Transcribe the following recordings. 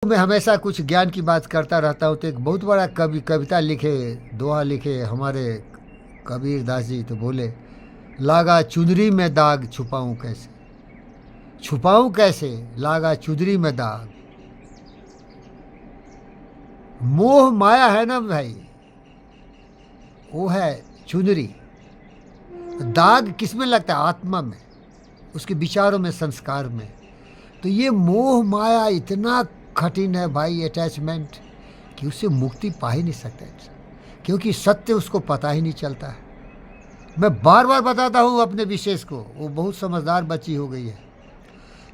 मैं हमेशा कुछ ज्ञान की बात करता रहता हूँ, तो एक बहुत बड़ा कवि कविता लिखे, दोहा लिखे हमारे कबीर दास जी, तो बोले, लागा चुनरी में दाग छुपाऊं कैसे, छुपाऊं कैसे लागा चुनरी में दाग। मोह माया है ना भाई, वो है चुनरी। दाग किस में लगता है? आत्मा में, उसके विचारों में, संस्कार में। तो ये मोह माया इतना कठिन है भाई, अटैचमेंट, कि उससे मुक्ति पा ही नहीं सकता इंसान, क्योंकि सत्य उसको पता ही नहीं चलता है। मैं बार बार बताता हूँ अपने विशेष को, वो बहुत समझदार बच्ची हो गई है।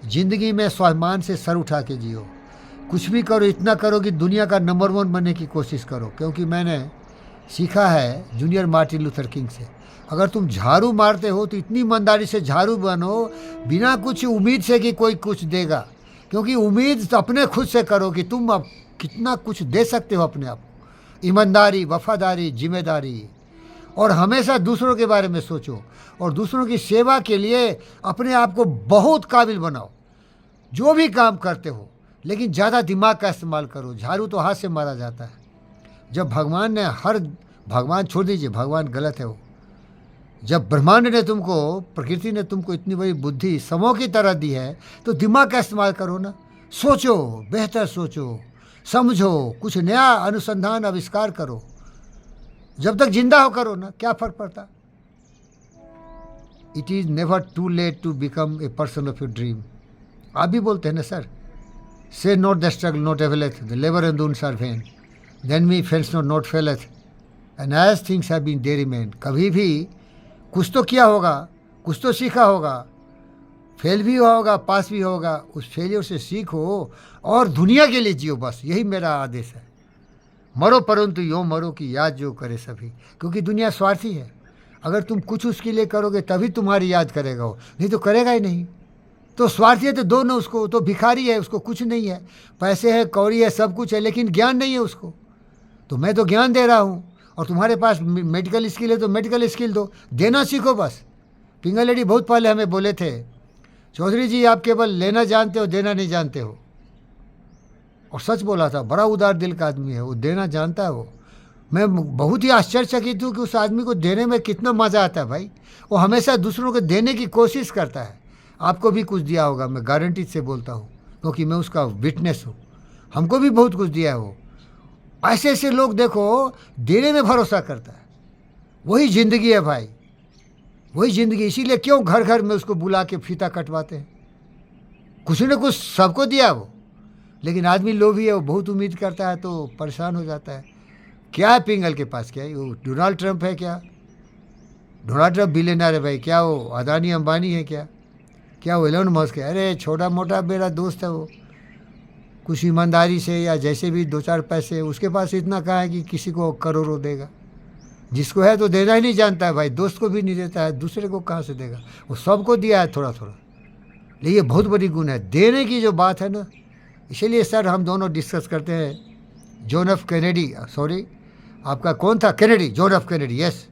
जिंदगी में स्वाभिमान से सर उठा के जियो, कुछ भी करो, इतना करो कि दुनिया का नंबर 1 बनने की कोशिश करो। क्योंकि मैंने सीखा है जूनियर मार्टिन लूथर किंग से, अगर तुम झाड़ू मारते हो तो इतनी ईमानदारी से झाड़ू बनो, बिना कुछ उम्मीद से कि कोई कुछ देगा। क्योंकि उम्मीद अपने खुद से करो कि तुम अब कितना कुछ दे सकते हो अपने आप को। ईमानदारी, वफादारी, जिम्मेदारी, और हमेशा दूसरों के बारे में सोचो, और दूसरों की सेवा के लिए अपने आप को बहुत काबिल बनाओ। जो भी काम करते हो, लेकिन ज़्यादा दिमाग का इस्तेमाल करो। झाड़ू तो हाथ से मारा जाता है। जब भगवान ने भगवान छोड़ दीजिए, भगवान गलत है वो। जब ब्रह्मांड ने तुमको, प्रकृति ने तुमको इतनी बड़ी बुद्धि समूह की तरह दी है, तो दिमाग का इस्तेमाल करो ना। सोचो, बेहतर सोचो, समझो, कुछ नया अनुसंधान आविष्कार करो। जब तक जिंदा हो करो ना, क्या फर्क पड़ता। It is never too late to become a person of your dream. आप भी बोलते हैं ना sir, say not the struggle nought availeth, the labour and दून are vain, then me fails not faileth, and as things have been they remain. कभी भी कुछ तो किया होगा, कुछ तो सीखा होगा, फेल भी हुआ होगा, पास भी होगा। उस फेलियर से सीखो और दुनिया के लिए जियो, बस यही मेरा आदेश है। मरो परंतु यूँ मरो कि याद जो करे सभी, क्योंकि दुनिया स्वार्थी है। अगर तुम कुछ उसके लिए करोगे तभी तुम्हारी याद करेगा वो, नहीं तो करेगा ही नहीं। तो स्वार्थी है तो दो ना उसको, तो भिखारी है, उसको कुछ नहीं है, पैसे है, कौड़ी है, सब कुछ है, लेकिन ज्ञान नहीं है उसको। तो मैं तो ज्ञान दे रहा हूँ, और तुम्हारे पास मेडिकल स्किल है तो मेडिकल स्किल दो, देना सीखो बस। पिंगल बहुत पहले हमें बोले थे, चौधरी जी आप केवल लेना जानते हो, देना नहीं जानते हो। और सच बोला था, बड़ा उदार दिल का आदमी है वो, देना जानता है वो। मैं बहुत ही आश्चर्यचकित हूँ कि उस आदमी को देने में कितना मज़ा आता है भाई। वो हमेशा दूसरों को देने की कोशिश करता है। आपको भी कुछ दिया होगा, मैं गारंटी से बोलता हूँ, क्योंकि मैं उसका विटनेस हूँ। हमको भी बहुत कुछ दिया है वो। ऐसे ऐसे लोग देखो, देने में भरोसा करता है। वही ज़िंदगी है भाई, वही ज़िंदगी। इसीलिए क्यों घर घर में उसको बुला के फीता कटवाते हैं। कुछ न कुछ सबको दिया वो, लेकिन आदमी लोभी है, वो बहुत उम्मीद करता है तो परेशान हो जाता है। क्या है पिंगल के पास? क्या है वो? डोनाल्ड ट्रंप है क्या? डोनाल्ड ट्रंप बिलियनर है भाई। क्या वो अदानी अंबानी है क्या? क्या वो एलन मस्क है? अरे छोटा मोटा मेरा दोस्त है वो, कुछ ईमानदारी से या जैसे भी 2-4 पैसे उसके पास इतना कहाँ है कि किसी को करोड़ों देगा। जिसको है तो देना ही नहीं जानता है भाई, दोस्त को भी नहीं देता है, दूसरे को कहाँ से देगा। वो सबको दिया है थोड़ा थोड़ा, लेकिन ये बहुत बड़ी गुण है देने की जो बात है ना। इसीलिए सर हम दोनों डिस्कस करते हैं। जॉन एफ कैनेडी, सॉरी आपका कौन था? Kennedy, John F Kennedy, yes,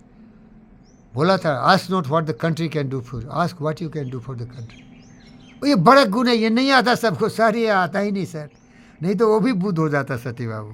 बोला था, ask not what the country can do for, ask what you can do for the country. ये बड़ा गुण है, ये नहीं आता सबको सर, ये आता ही नहीं सर, नहीं तो वो भी बुद्ध हो जाता सती बाबू।